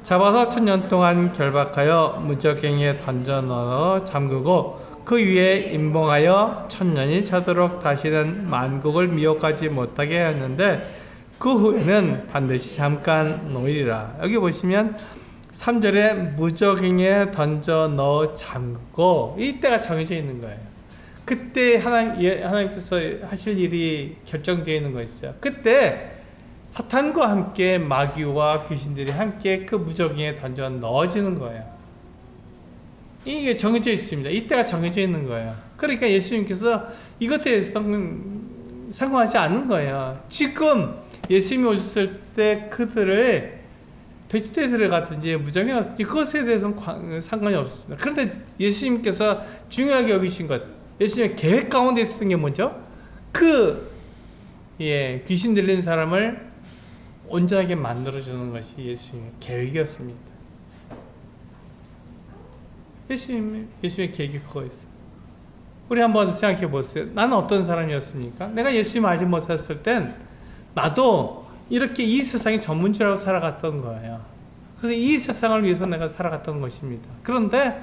잡아서 1000년 동안 결박하여 무저갱에 던져 넣어 잠그고 그 위에 임봉하여 1000년이 차도록 다시는 만국을 미혹하지 못하게 하였는데, 그 후에는 반드시 잠깐 놓으리라. 여기 보시면 3절에 무적행에 던져 넣어 잠그고, 이때가 정해져 있는 거예요. 그때 하나님께서 하실 일이 결정되어 있는 것이죠. 그때 사탄과 함께 마귀와 귀신들이 함께 그 무적행에 던져 넣어지는 거예요. 이게 정해져 있습니다. 이때가 정해져 있는 거예요. 그러니까 예수님께서 이것에 대해서는 상관하지 않는 거예요. 지금 예수님이 오셨을 때 그들을 돼지떼에 들어갔든지 무적행에 갔든지 그것에 대해서는 상관이 없었습니다. 그런데 예수님께서 중요하게 여기신 것, 예수님의 계획 가운데 있었던 게 뭐죠? 귀신 들린 사람을 온전하게 만들어주는 것이 예수님의 계획이었습니다. 예수님의 계획이 그거였어요. 우리 한번 생각해 보세요. 나는 어떤 사람이었습니까? 내가 예수님을 알지 못했을 땐 나도 이렇게 이 세상의 전문지라고 살아갔던 거예요. 그래서 이 세상을 위해서 내가 살아갔던 것입니다. 그런데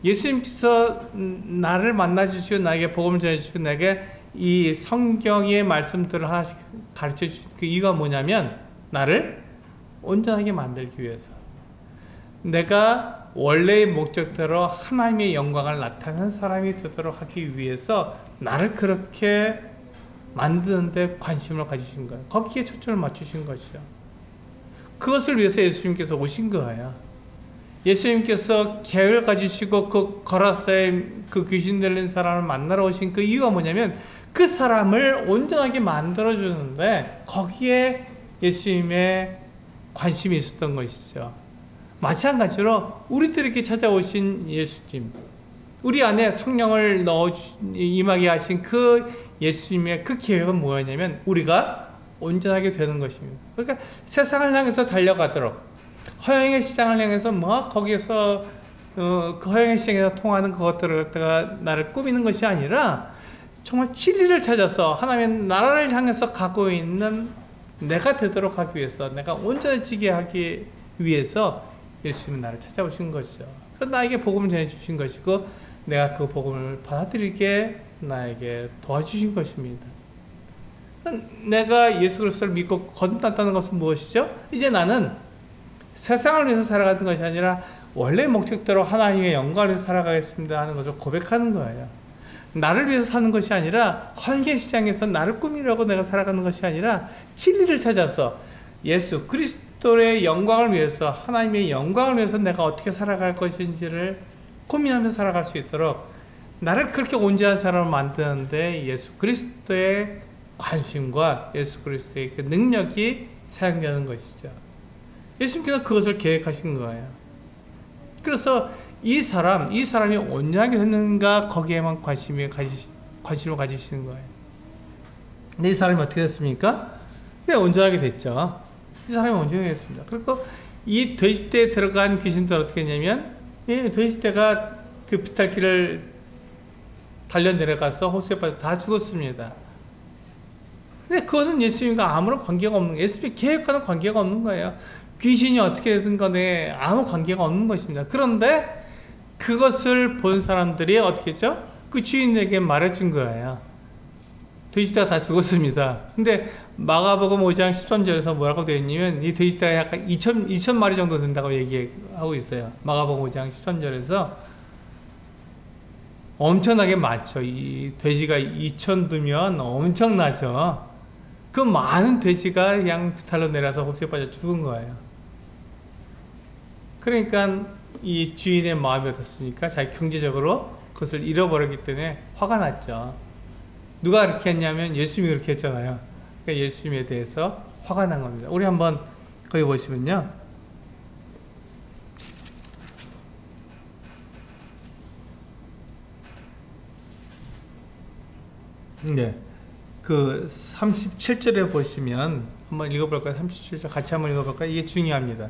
예수님께서 나를 만나주시고 나에게 복음을 전해주시고 내게 이 성경의 말씀들을 하나씩 가르쳐주신 그 이유가 뭐냐면 나를 온전하게 만들기 위해서, 내가 원래의 목적대로 하나님의 영광을 나타내는 사람이 되도록 하기 위해서 나를 그렇게 만드는데 관심을 가지신 거예요. 거기에 초점을 맞추신 것이죠. 그것을 위해서 예수님께서 오신 거예요. 예수님께서 계획을 가지시고 그 거라사의 그 귀신 들린 사람을 만나러 오신 그 이유가 뭐냐면 그 사람을 온전하게 만들어주는데 거기에 예수님의 관심이 있었던 것이죠. 마찬가지로 우리들에게 찾아오신 예수님, 우리 안에 성령을 임하게 하신 그 예수님의 그 계획은 뭐였냐면 우리가 온전하게 되는 것입니다. 그러니까 세상을 향해서 달려가도록, 허영의 시장을 향해서 거기에서 그 허영의 시장에서 통하는 그것들을 갖다가 나를 꾸미는 것이 아니라 정말 진리를 찾아서 하나님의 나라를 향해서 가고 있는 내가 되도록 하기 위해서, 내가 온전해지게 하기 위해서 예수님은 나를 찾아오신 것이죠. 그래서 나에게 복음을 전해주신 것이고 내가 그 복음을 받아들이게 나에게 도와주신 것입니다. 내가 예수 그리스도를 믿고 거듭났다는 것은 무엇이죠? 이제 나는 세상을 위해서 살아가는 것이 아니라 원래 목적대로 하나님의 영광을 위해서 살아가겠습니다 하는 것을 고백하는 거예요. 나를 위해서 사는 것이 아니라 헌계 시장에서 나를 꾸미려고 내가 살아가는 것이 아니라 진리를 찾아서 예수 그리스도의 영광을 위해서, 하나님의 영광을 위해서 내가 어떻게 살아갈 것인지를 고민하면서 살아갈 수 있도록 나를 그렇게 온전한 사람을 만드는데 예수 그리스도의 관심과 예수 그리스도의 그 능력이 사용되는 것이죠. 예수님께서 그것을 계획하신 거예요. 그래서 이 사람이 온전하게 됐는가 거기에만 관심을 가지시는 거예요. 근데 이 사람이 어떻게 됐습니까? 네, 온전하게 됐죠. 이 사람이 온전하게 됐습니다. 그리고 이 돼지떼에 들어간 귀신들 어떻게 했냐면, 돼지떼가 그 비탈길을 달려 내려가서 호수에 빠져 다 죽었습니다. 근데 그거는 예수님과 아무런 관계가 없는 거예요. 예수님의 계획과는 관계가 없는 거예요. 귀신이 어떻게 되든 간에 아무 관계가 없는 것입니다. 그런데 그것을 본 사람들이 어떻게 했죠? 그 주인에게 말해준 거예요. 돼지떼가 다 죽었습니다. 근데 마가복음 5장 13절에서 뭐라고 되어 있냐면 이 돼지떼가 약간 2천 마리 정도 된다고 얘기하고 있어요. 마가복음 5장 13절에서 엄청나게 많죠. 이 돼지가 2,000두면 엄청나죠. 그 많은 돼지가 그냥 비탈로 내려서 호수에 빠져 죽은 거예요. 그러니까 이 주인의 마음이 어떻습니까? 자기 경제적으로 그것을 잃어버렸기 때문에 화가 났죠. 누가 그렇게 했냐면 예수님이 그렇게 했잖아요. 그러니까 예수님에 대해서 화가 난 겁니다. 우리 한번 거기 보시면요. 네. 그 37절에 보시면 한번 읽어볼까요? 37절 같이 한번 읽어볼까요? 이게 중요합니다.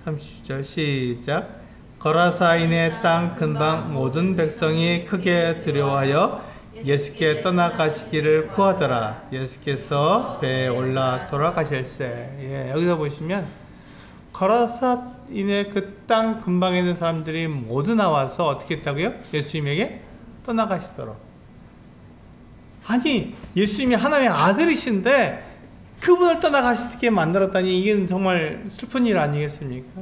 30절 시작. 거라사인의 땅 근방 모든 백성이 크게 두려워하여 예수께 떠나가시기를 구하더라. 예수께서 배에 올라 돌아가실세. 여기서 보시면 거라사인의 그 땅 근방에 있는 사람들이 모두 나와서 어떻게 했다고요? 예수님에게 떠나가시도록. 아니, 예수님이 하나님의 아들이신데 그분을 떠나가시게 만들었다니 이게 정말 슬픈 일 아니겠습니까?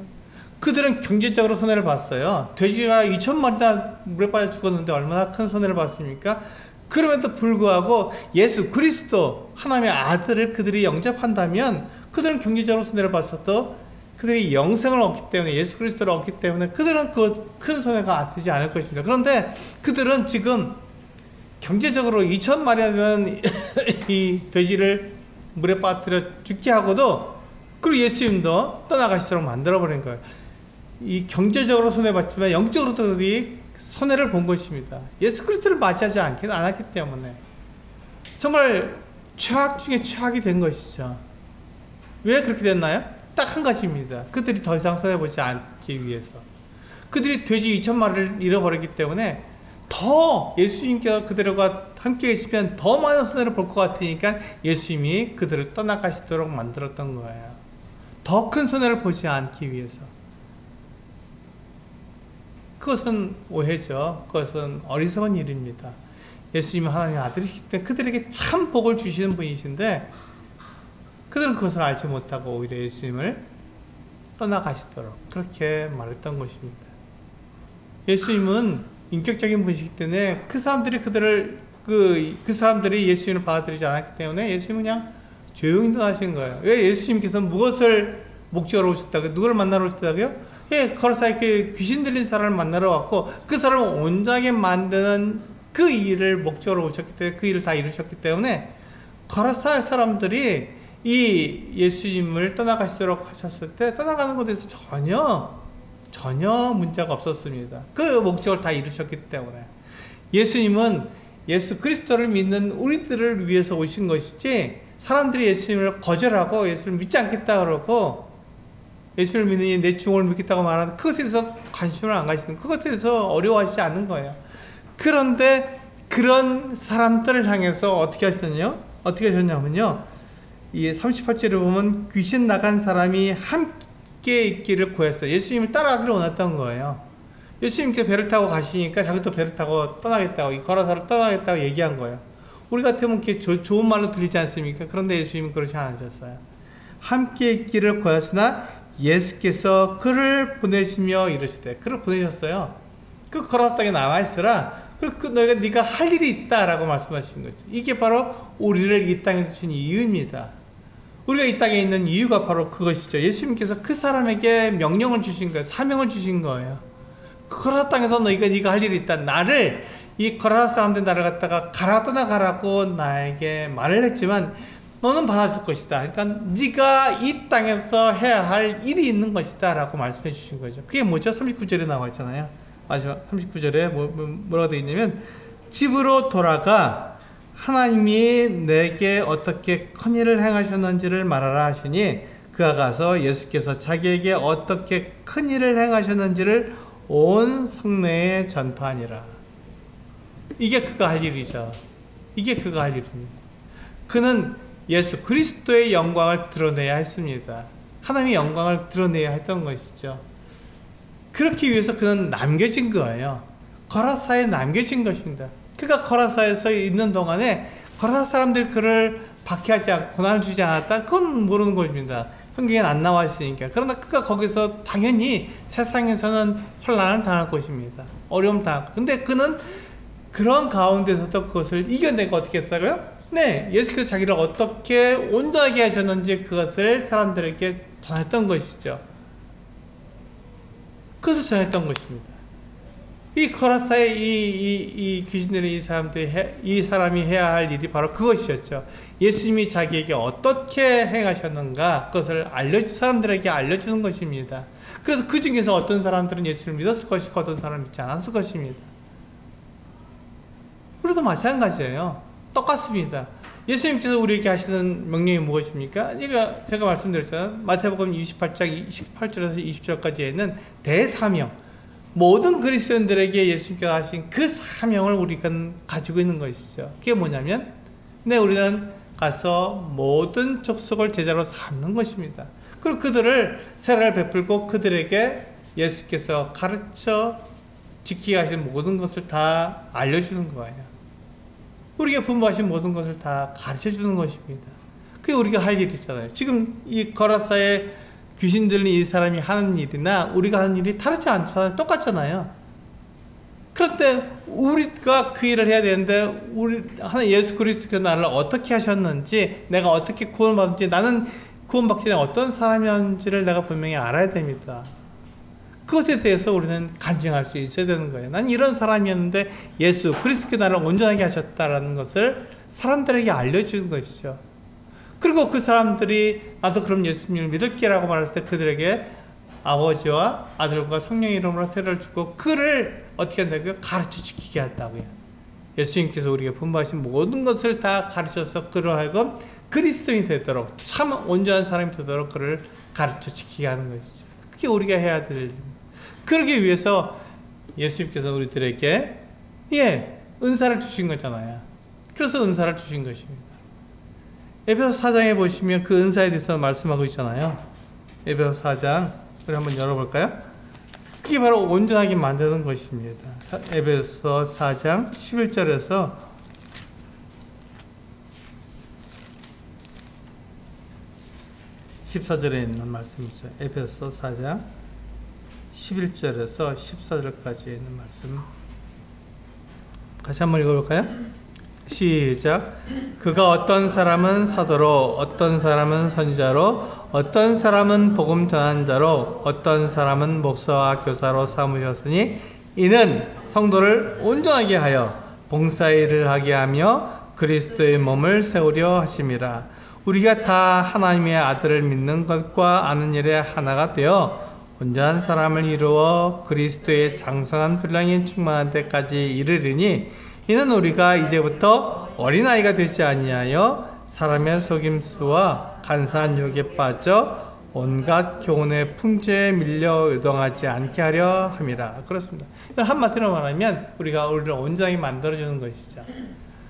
그들은 경제적으로 손해를 봤어요. 돼지가 2,000마리나 물에 빠져 죽었는데 얼마나 큰 손해를 봤습니까? 그럼에도 불구하고 예수 그리스도 하나님의 아들을 그들이 영접한다면 그들은 경제적으로 손해를 봤어도 그들이 영생을 얻기 때문에, 예수 그리스도를 얻기 때문에 그들은 그 큰 손해가 되지 않을 것입니다. 그런데 그들은 지금 경제적으로 2,000마리라는 이 돼지를 물에 빠뜨려 죽게 하고도, 그리고 예수님도 떠나가시도록 만들어버린 거예요. 이 경제적으로 손해봤지만 영적으로 그들이 손해를 본 것입니다. 예수 그리스도를 맞이하지 않았기 때문에 정말 최악 중에 최악이 된 것이죠. 왜 그렇게 됐나요? 딱 한 가지입니다. 그들이 더 이상 손해보지 않기 위해서. 그들이 돼지 2,000마리를 잃어버렸기 때문에 더 예수님께서 그들과 함께 계시면 더 많은 손해를 볼 것 같으니까 예수님이 그들을 떠나가시도록 만들었던 거예요. 더 큰 손해를 보지 않기 위해서. 그것은 오해죠. 그것은 어리석은 일입니다. 예수님은 하나님의 아들이시기 때문에 그들에게 참 복을 주시는 분이신데 그들은 그것을 알지 못하고 오히려 예수님을 떠나가시도록 그렇게 말했던 것입니다. 예수님은 인격적인 분이시기 때문에 그 사람들이 그 사람들이 예수님을 받아들이지 않았기 때문에 예수님은 그냥 조용히 떠나신 거예요. 왜? 예수님께서는 무엇을 목적으로 오셨다고요? 누구를 만나러 오셨다고요? 예, 거라사에 그 귀신 들린 사람을 만나러 왔고 그 사람을 온전하게 만드는 그 일을 목적으로 오셨기 때문에 그 일을 다 이루셨기 때문에 거라사 사람들이 이 예수님을 떠나가시도록 하셨을 때 떠나가는 것에 대해서 전혀 문제가 없었습니다. 그 목적을 다 이루셨기 때문에. 예수님은 예수 그리스도를 믿는 우리들을 위해서 오신 것이지 사람들이 예수님을 거절하고 예수님을 믿지 않겠다 그러고 예수를 믿으니 내 중을 믿겠다고 말하는 그것에 대해서 관심을 안 가지는, 그것에 대해서 어려워하시지 않는 거예요. 그런데 그런 사람들을 향해서 어떻게 하셨냐면요. 이 38절에 보면 귀신 나간 사람이 함께 있기를 구했어요. 예수님을 따라가기를 원했던 거예요. 예수님께 배를 타고 가시니까 자기도 배를 타고 떠나겠다고, 이 거라사로 떠나겠다고 얘기한 거예요. 우리 같으면 이렇게 좋은 말로 들리지 않습니까? 그런데 예수님은 그렇지 않으셨어요. 함께 있기를 구하시나 예수께서 그를 보내시며 이르시되, 그를 보내셨어요. 그 거라사 땅에 남아있으라. 그리고 네가 할 일이 있다라고 말씀하신 거죠. 이게 바로 우리를 이 땅에 두신 이유입니다. 우리가 이 땅에 있는 이유가 바로 그것이죠. 예수님께서 그 사람에게 명령을 주신 거예요. 사명을 주신 거예요. 거라사 땅에서 네가 할 일이 있다. 나를, 이 거라사 사람들 나를 갖다가 가라 떠나가라고 나에게 말을 했지만 너는 받아줄 것이다. 그러니까 네가 이 땅에서 해야 할 일이 있는 것이다 라고 말씀해 주신 거죠. 그게 뭐죠? 39절에 나와 있잖아요. 마지막 39절에 뭐라고 되어 있냐면 집으로 돌아가 하나님이 내게 어떻게 큰 일을 행하셨는지를 말하라 하시니 그가 가서 예수께서 자기에게 어떻게 큰 일을 행하셨는지를 온 성내에 전파하니라. 이게 그가 할 일이죠. 이게 그가 할 일입니다. 그는 예수 그리스도의 영광을 드러내야 했습니다. 하나님의 영광을 드러내야 했던 것이죠. 그렇기 위해서 그는 남겨진 거예요. 거라사에 남겨진 것입니다. 그가 거라사에서 있는 동안에 거라사 사람들이 그를 박해하지 않고 고난을 주지 않았다? 그건 모르는 것입니다. 성경에는 안 나와 있으니까. 그러나 그가 거기서 당연히 세상에서는 혼란을 당할 것입니다. 어려움 당할 것. 근데 그는 그런 가운데서도 그것을 이겨내고 어떻게 했어요? 네, 예수께서 자기를 어떻게 온전하게 하셨는지 그것을 사람들에게 전했던 것이죠. 그것을 전했던 것입니다. 이 거라사의 이 귀신들의 이 사람이 해야 할 일이 바로 그것이었죠. 예수님이 자기에게 어떻게 행하셨는가 그것을 사람들에게 알려주는 것입니다. 그래서 그 중에서 어떤 사람들은 예수를 믿었을 것이고 어떤 사람은 믿지 않았을 것입니다. 우리도 마찬가지예요. 똑같습니다. 예수님께서 우리에게 하시는 명령이 무엇입니까? 제가 말씀드렸잖아요. 마태복음 28장 28절에서 20절까지에는 대사명, 모든 그리스도인들에게 예수님께서 하신 그 사명을 우리가 가지고 있는 것이죠. 그게 뭐냐면 우리는 가서 모든 족속을 제자로 삼는 것입니다. 그리고 그들을 세례를 베풀고 그들에게 예수께서 가르쳐 지키게 하신 모든 것을 다 알려주는 거예요. 우리에게 분부하신 모든 것을 다 가르쳐주는 것입니다. 그게 우리가 할 일이 있잖아요. 지금 이 거라사의 귀신 들린 이 사람이 하는 일이나 우리가 하는 일이 다르지 않잖아요. 똑같잖아요. 그런데 우리가 그 일을 해야 되는데 우리 하나님 예수 그리스도께서 나를 어떻게 하셨는지, 내가 어떻게 구원받는지, 나는 구원받기 전에 어떤 사람이었는지를 내가 분명히 알아야 됩니다. 그것에 대해서 우리는 간증할 수 있어야 되는 거예요. 난 이런 사람이었는데 예수 그리스도께서 나를 온전하게 하셨다라는 것을 사람들에게 알려주는 것이죠. 그리고 그 사람들이 나도 그럼 예수님을 믿을게라고 말했을 때 그들에게 아버지와 아들과 성령의 이름으로 세례를 주고 그를 어떻게 한다고요? 가르쳐 지키게 한다고요. 예수님께서 우리에게 분부하신 모든 것을 다 가르쳐서 그로 하여금 그리스도인이 되도록, 참 온전한 사람이 되도록 그를 가르쳐 지키게 하는 것이죠. 그게 우리가 해야 될 일입니다. 그러기 위해서 예수님께서 우리들에게 은사를 주신 거잖아요. 그래서 은사를 주신 것입니다. 에베소서 4장에 보시면 그 은사에 대해서 말씀하고 있잖아요. 에베소서 4장 우리 한번 열어볼까요? 그게 바로 온전하게 만드는 것입니다. 에베소서 4장 11절에서 14절에 있는 말씀이죠. 에베소서 4장 11절에서 14절까지 있는 말씀 같이 한번 읽어볼까요? 시작. 그가 어떤 사람은 사도로, 어떤 사람은 선지자로, 어떤 사람은 복음 전한 자로, 어떤 사람은 목사와 교사로 삼으셨으니 이는 성도를 온전하게 하여 봉사일을 하게 하며 그리스도의 몸을 세우려 하심이라. 우리가 다 하나님의 아들을 믿는 것과 아는 일에 하나가 되어 온전한 사람을 이루어 그리스도의 장성한 분량이 충만한 데까지 이르리니 이는 우리가 이제부터 어린아이가 되지 아니하여 사람의 속임수와 간사한 유혹에 빠져 온갖 교훈의 풍조에 밀려 요동하지 않게 하려 함이라. 그렇습니다. 한마디로 말하면 우리가 우리를 온전하게 만들어주는 것이죠.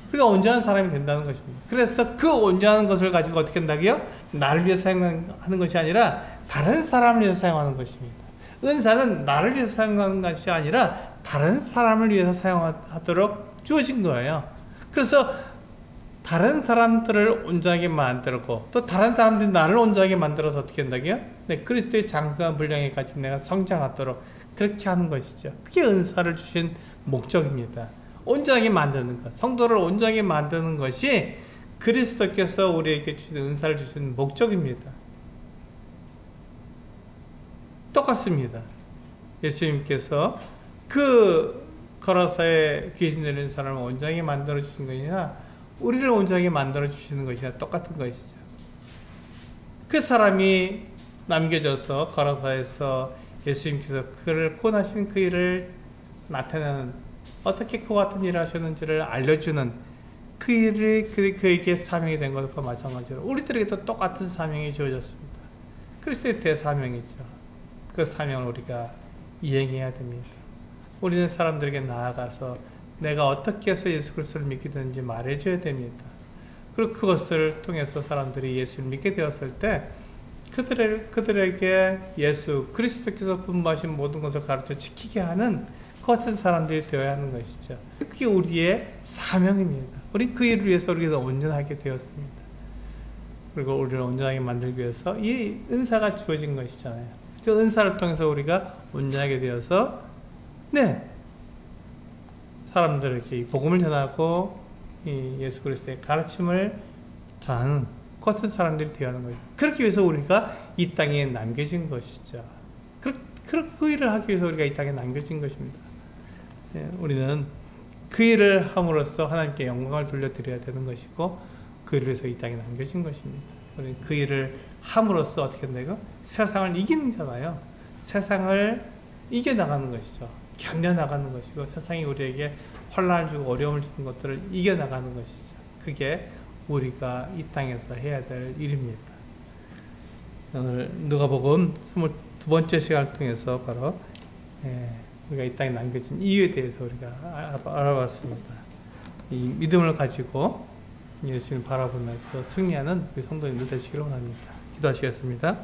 우리가 온전한 사람이 된다는 것입니다. 그래서 그 온전한 것을 가지고 어떻게 한다고요? 나를 위해서 사용하는 것이 아니라 다른 사람을 위해서 사용하는 것입니다. 은사는 나를 위해서 사용하는 것이 아니라 다른 사람을 위해서 사용하도록 주어진 거예요. 그래서 다른 사람들을 온전하게 만들고 또 다른 사람들이 나를 온전하게 만들어서 어떻게 한다고요? 네, 그리스도의 장성한 분량에까지 내가 성장하도록 그렇게 하는 것이죠. 그게 은사를 주신 목적입니다. 온전하게 만드는 것, 성도를 온전하게 만드는 것이 그리스도께서 우리에게 주신 은사를 주신 목적입니다. 똑같습니다. 예수님께서 그 거라사에 귀신 들린 사람을 온전하게 만들어 주신 것이나 우리를 온전하게 만들어 주시는 것이나 똑같은 것이죠. 그 사람이 남겨져서 거라사에서 예수님께서 그를 구원하신 그 일을 나타내는, 어떻게 그와 같은 일을 하셨는지를 알려주는 그 일이 그에게 사명이 된 것과 마찬가지로 우리들에게도 똑같은 사명이 주어졌습니다. 그리스도의 대사명이죠. 그 사명을 우리가 이행해야 됩니다. 우리는 사람들에게 나아가서 내가 어떻게 해서 예수 그리스도를 믿게 되는지 말해줘야 됩니다. 그리고 그것을 통해서 사람들이 예수를 믿게 되었을 때 그들에게 예수 그리스도께서 분부하신 모든 것을 가르쳐 지키게 하는 그 같은 사람들이 되어야 하는 것이죠. 그게 우리의 사명입니다. 우리 그 일을 위해서 우리가 온전하게 되었습니다. 그리고 우리를 온전하게 만들기 위해서 이 은사가 주어진 것이잖아요. 그 은사를 통해서 우리가 온전하게 되어서 사람들에게 복음을 전하고 이 예수 그리스도의 가르침을 전하는 그 같은 사람들이 되어야 하는 거예요. 그렇기 위해서 우리가 이 땅에 남겨진 것이죠. 그 일을 하기 위해서 우리가 이 땅에 남겨진 것입니다. 우리는 그 일을 함으로써 하나님께 영광을 돌려드려야 되는 것이고 그 일을 위해서 이 땅에 남겨진 것입니다. 우리는 그 일을 함으로써 어떻게 된다고? 세상을 이기는 자가요. 세상을 이겨나가는 것이죠. 견뎌나가는 것이고 세상이 우리에게 혼란을 주고 어려움을 주는 것들을 이겨나가는 것이죠. 그게 우리가 이 땅에서 해야 될 일입니다. 오늘 누가복음 22번째 시간을 통해서 바로 우리가 이 땅에 남겨진 이유에 대해서 우리가 알아봤습니다. 이 믿음을 가지고 예수님을 바라보면서 승리하는 우리 성도님들 되시기를 원합니다. 기도하시겠습니다.